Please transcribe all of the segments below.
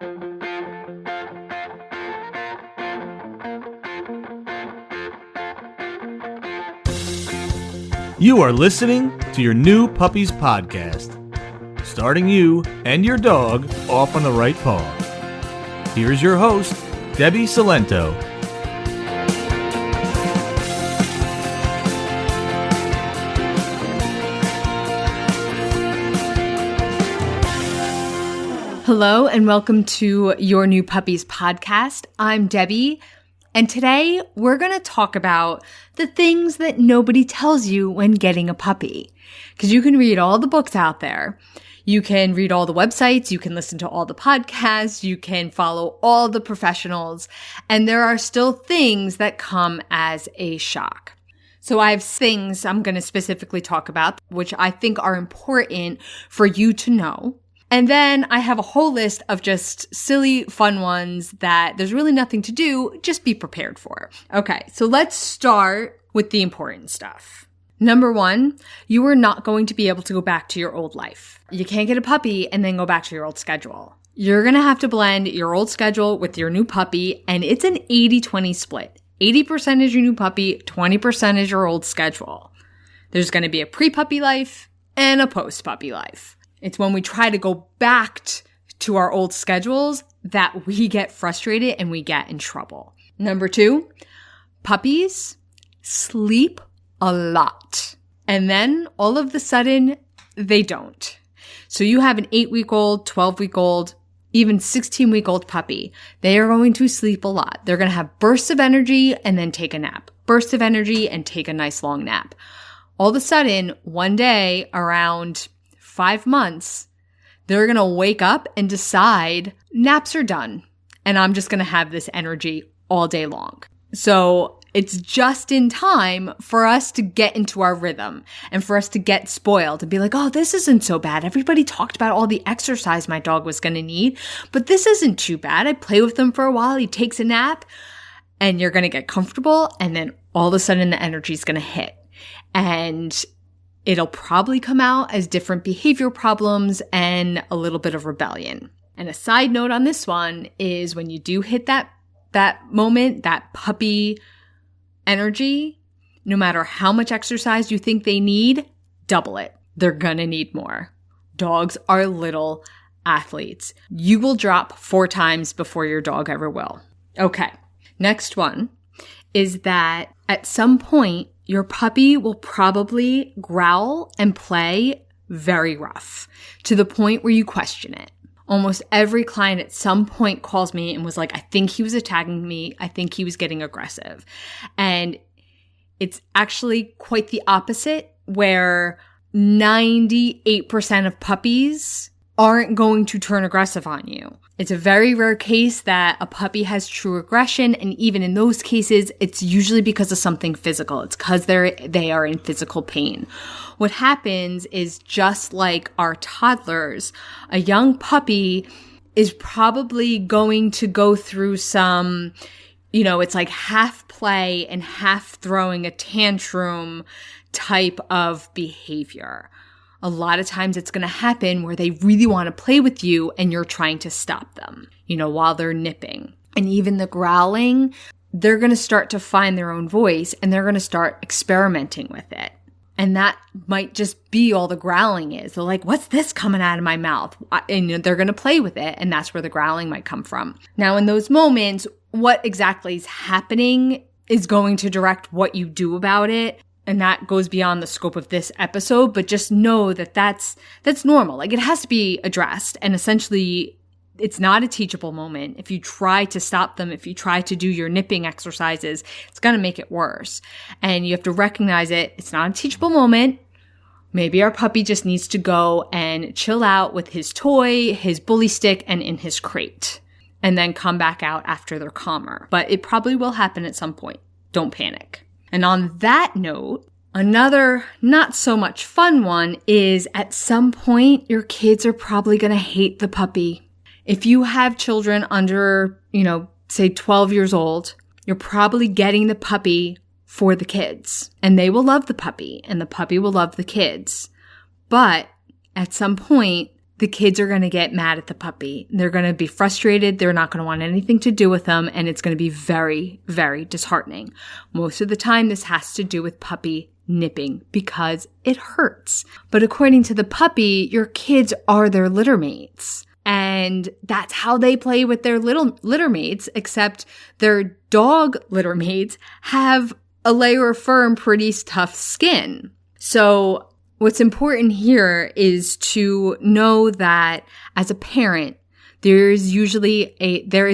You are listening to your new Puppies podcast, starting you and your dog off on the right paw. Here's your host, Debbie Salento. Hello and welcome to your new Puppies podcast. I'm Debbie, and today we're going to talk about the things that nobody tells you when getting a puppy. Because you can read all the books out there. You can read all the websites. You can listen to all the podcasts. You can follow all the professionals. And there are still things that come as a shock. So I have things I'm going to specifically talk about, which I think are important for you to know. And then I have a whole list of just silly, fun ones that there's really nothing to do. Just be prepared for. Okay, so let's start with the important stuff. Number one, you are not going to be able to go back to your old life. You can't get a puppy and then go back to your old schedule. You're going to have to blend your old schedule with your new puppy, and it's an 80-20 split. 80% is your new puppy, 20% is your old schedule. There's going to be a pre-puppy life and a post-puppy life. It's when we try to go back to our old schedules that we get frustrated and we get in trouble. Number two, puppies sleep a lot. And then all of a sudden, they don't. So you have an 8-week-old, 12-week-old, even 16-week-old puppy. They are going to sleep a lot. They're going to have bursts of energy and then take a nap. Bursts of energy and take a nice long nap. All of a sudden, one day around 5 months, they're going to wake up and decide naps are done and I'm just going to have this energy all day long. So it's just in time for us to get into our rhythm and for us to get spoiled and be like, oh, this isn't so bad. Everybody talked about all the exercise my dog was going to need, but this isn't too bad. I play with him for a while. He takes a nap and you're going to get comfortable. And then all of a sudden the energy is going to hit. And it'll probably come out as different behavior problems and a little bit of rebellion. And a side note on this one is when you do hit that moment, that puppy energy, no matter how much exercise you think they need, double it. They're gonna need more. Dogs are little athletes. You will drop 4 times before your dog ever will. Okay, next one is that at some point, your puppy will probably growl and play very rough to the point where you question it. Almost every client at some point calls me and was like, I think he was attacking me. I think he was getting aggressive. And it's actually quite the opposite, where 98% of puppies aren't going to turn aggressive on you. It's a very rare case that a puppy has true aggression, and even in those cases, it's usually because of something physical. It's because they are in physical pain. What happens is, just like our toddlers, a young puppy is probably going to go through some, it's like half play and half throwing a tantrum type of behavior. A lot of times it's going to happen where they really want to play with you and you're trying to stop them, while they're nipping. And even the growling, they're going to start to find their own voice and they're going to start experimenting with it. And that might just be all the growling is. They're like, what's this coming out of my mouth? And they're going to play with it. And that's where the growling might come from. Now, in those moments, what exactly is happening is going to direct what you do about it. And that goes beyond the scope of this episode, but just know that that's normal. Like, it has to be addressed. And essentially, it's not a teachable moment. If you try to stop them, if you try to do your nipping exercises, it's going to make it worse. And you have to recognize it. It's not a teachable moment. Maybe our puppy just needs to go and chill out with his toy, his bully stick, and in his crate, and then come back out after they're calmer. But it probably will happen at some point. Don't panic. And on that note, another not so much fun one is, at some point, your kids are probably going to hate the puppy. If you have children under, say 12 years old, you're probably getting the puppy for the kids. And they will love the puppy, and the puppy will love the kids. But at some point, the kids are going to get mad at the puppy. They're going to be frustrated. They're not going to want anything to do with them. And it's going to be very, very disheartening. Most of the time, this has to do with puppy nipping because it hurts. But according to the puppy, your kids are their litter mates. And that's how they play with their little litter mates, except their dog litter mates have a layer of fur and pretty tough skin. So what's important here is to know that as a parent, there is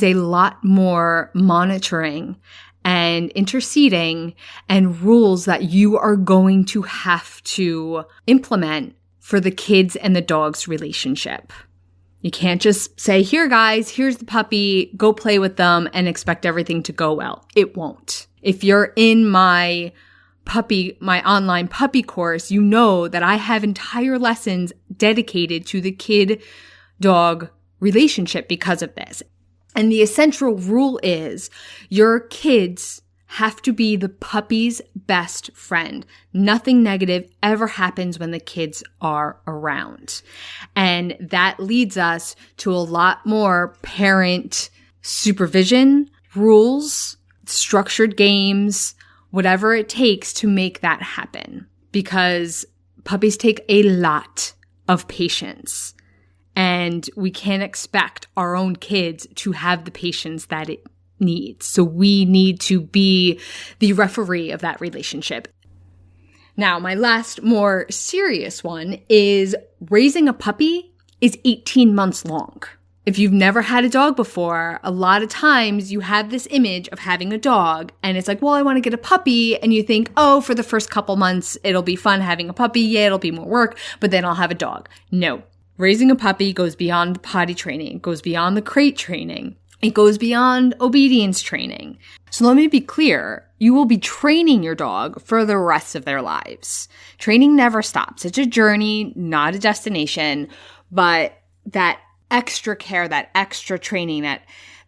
a lot more monitoring and interceding and rules that you are going to have to implement for the kids and the dog's relationship. You can't just say, here guys, here's the puppy, go play with them and expect everything to go well. It won't. If you're in my online puppy course, you know that I have entire lessons dedicated to the kid-dog relationship because of this. And the essential rule is your kids have to be the puppy's best friend. Nothing negative ever happens when the kids are around. And that leads us to a lot more parent supervision, rules, structured games, whatever it takes to make that happen. Because puppies take a lot of patience. And we can't expect our own kids to have the patience that it needs. So we need to be the referee of that relationship. Now, my last more serious one is raising a puppy is 18 months long. If you've never had a dog before, a lot of times you have this image of having a dog and it's like, well, I want to get a puppy. And you think, oh, for the first couple months, it'll be fun having a puppy. Yeah, it'll be more work, but then I'll have a dog. No. Raising a puppy goes beyond the potty training, goes beyond the crate training. It goes beyond obedience training. So let me be clear. You will be training your dog for the rest of their lives. Training never stops. It's a journey, not a destination, but that extra care, that extra training,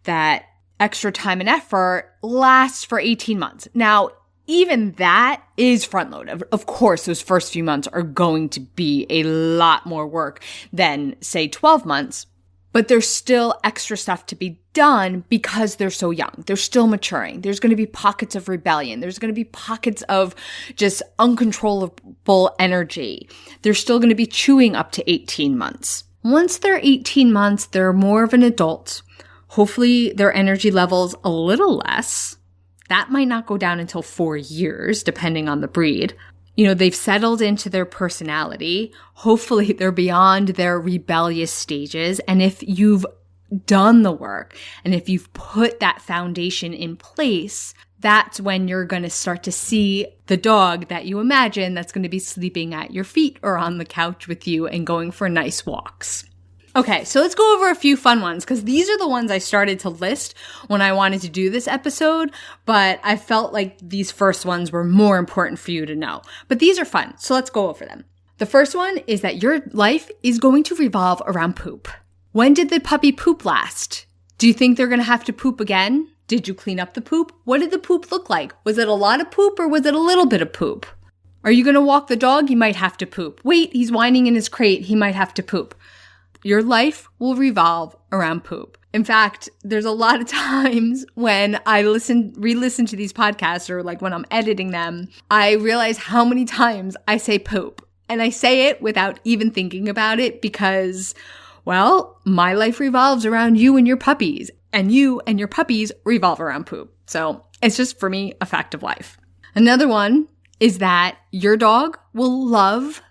that extra time and effort lasts for 18 months. Now, even that is front loaded. Of course, those first few months are going to be a lot more work than, say, 12 months. But there's still extra stuff to be done because they're so young. They're still maturing. There's going to be pockets of rebellion. There's going to be pockets of just uncontrollable energy. They're still going to be chewing up to 18 months. Once they're 18 months, they're more of an adult. Hopefully their energy level's a little less. That might not go down until 4 years, depending on the breed. You know, they've settled into their personality. Hopefully they're beyond their rebellious stages. And if you've done the work and if you've put that foundation in place, that's when you're going to start to see the dog that you imagine that's going to be sleeping at your feet or on the couch with you and going for nice walks. Okay, so let's go over a few fun ones because these are the ones I started to list when I wanted to do this episode, but I felt like these first ones were more important for you to know. But these are fun, so let's go over them. The first one is that your life is going to revolve around poop. When did the puppy poop last? Do you think they're going to have to poop again? Did you clean up the poop? What did the poop look like? Was it a lot of poop or was it a little bit of poop? Are you going to walk the dog? You might have to poop. Wait, he's whining in his crate. He might have to poop. Your life will revolve around poop. In fact, there's a lot of times when I re-listen to these podcasts or like when I'm editing them, I realize how many times I say poop. And I say it without even thinking about it because, well, my life revolves around you and your puppies. And you and your puppies revolve around poop. So it's just, for me, a fact of life. Another one is that your dog will love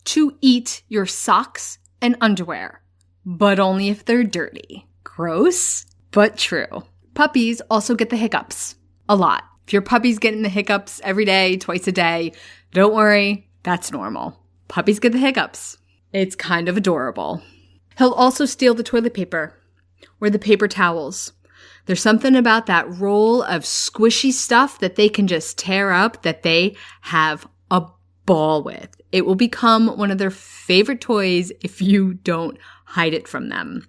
to eat your socks and underwear, but only if they're dirty. Gross, but true. Puppies also get the hiccups a lot. If your puppy's getting the hiccups every day, twice a day, don't worry, that's normal. Puppies get the hiccups. It's kind of adorable. He'll also steal the toilet paper or the paper towels. There's something about that roll of squishy stuff that they can just tear up that they have a ball with. It will become one of their favorite toys if you don't hide it from them.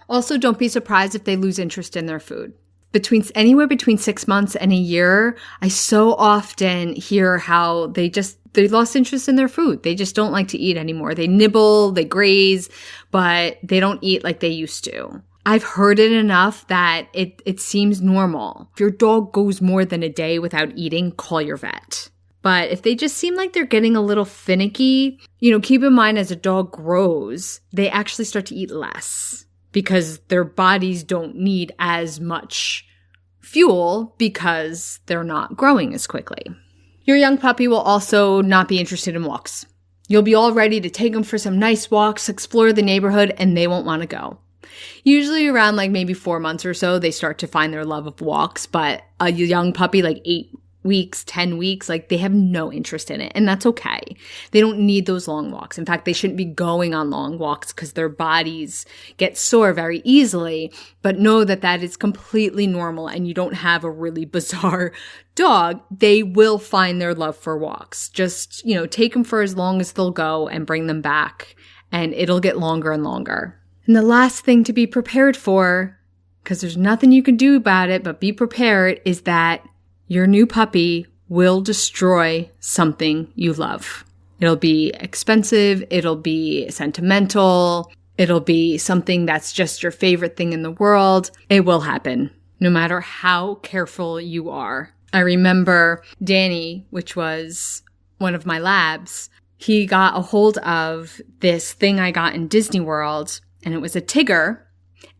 Also, don't be surprised if they lose interest in their food. anywhere between 6 months and a year, I so often hear how they lost interest in their food. They just don't like to eat anymore. They nibble, they graze, but they don't eat like they used to. I've heard it enough that it seems normal. If your dog goes more than a day without eating, call your vet. But if they just seem like they're getting a little finicky, keep in mind as a dog grows, they actually start to eat less because their bodies don't need as much fuel because they're not growing as quickly. Your young puppy will also not be interested in walks. You'll be all ready to take them for some nice walks, explore the neighborhood, and they won't want to go. Usually around maybe 4 months or so, they start to find their love of walks, but a young puppy 8 weeks, 10 weeks, they have no interest in it. And that's okay. They don't need those long walks. In fact, they shouldn't be going on long walks because their bodies get sore very easily. But know that that is completely normal and you don't have a really bizarre dog. They will find their love for walks. Just, take them for as long as they'll go and bring them back. And it'll get longer and longer. And the last thing to be prepared for, because there's nothing you can do about it, but be prepared, is that your new puppy will destroy something you love. It'll be expensive. It'll be sentimental. It'll be something that's just your favorite thing in the world. It will happen, no matter how careful you are. I remember Danny, which was one of my labs, he got a hold of this thing I got in Disney World, and it was a tiger,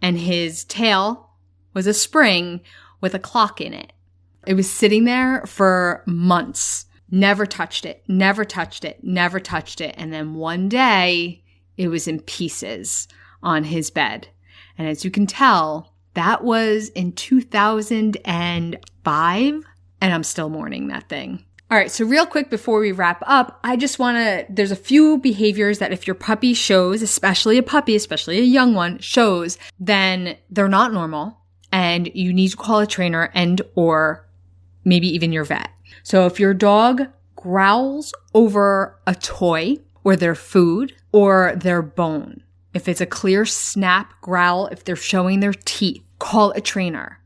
and his tail was a spring with a clock in it. It was sitting there for months. Never touched it, never touched it, never touched it. And then one day, it was in pieces on his bed. And as you can tell, that was in 2005, and I'm still mourning that thing. All right, so real quick before we wrap up, there's a few behaviors that if your puppy shows, especially a young one, shows, then they're not normal. And you need to call a trainer or maybe even your vet. So if your dog growls over a toy or their food or their bone, if it's a clear snap growl, if they're showing their teeth, call a trainer.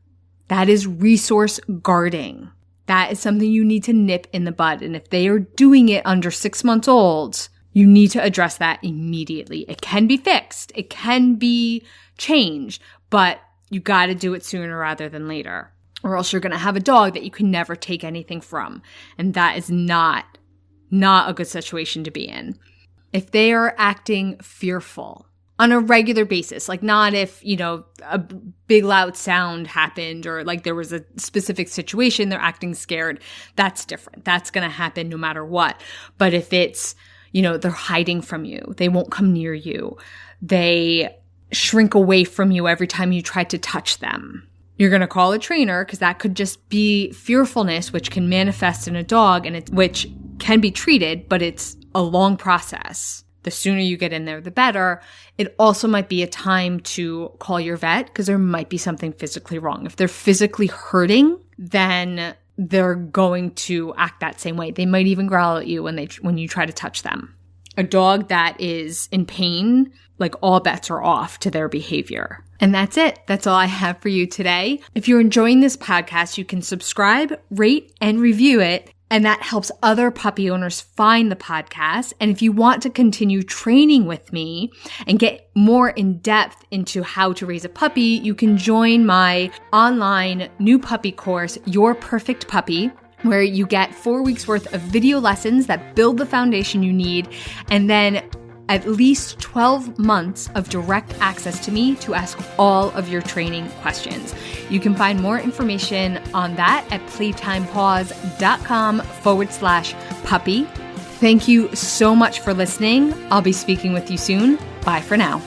That is resource guarding. That is something you need to nip in the bud. And if they are doing it under 6 months old, you need to address that immediately. It can be fixed. It can be changed, but you got to do it sooner rather than later, or else you're going to have a dog that you can never take anything from. And that is not a good situation to be in. If they are acting fearful on a regular basis, not if, a big loud sound happened or there was a specific situation, they're acting scared, that's different. That's going to happen no matter what. But if it's, they're hiding from you, they won't come near you, they shrink away from you every time you try to touch them, you're going to call a trainer, because that could just be fearfulness, which can manifest in a dog and which can be treated, but it's a long process. The sooner you get in there, the better. It also might be a time to call your vet because there might be something physically wrong. If they're physically hurting, then they're going to act that same way. They might even growl at you when you try to touch them. A dog that is in pain, all bets are off to their behavior. And that's it. That's all I have for you today. If you're enjoying this podcast, you can subscribe, rate, and review it. And that helps other puppy owners find the podcast. And if you want to continue training with me and get more in depth into how to raise a puppy, you can join my online new puppy course, Your Perfect Puppy, where you get 4 weeks worth of video lessons that build the foundation you need, and then at least 12 months of direct access to me to ask all of your training questions. You can find more information on that at playtimepaws.com/puppy. Thank you so much for listening. I'll be speaking with you soon. Bye for now.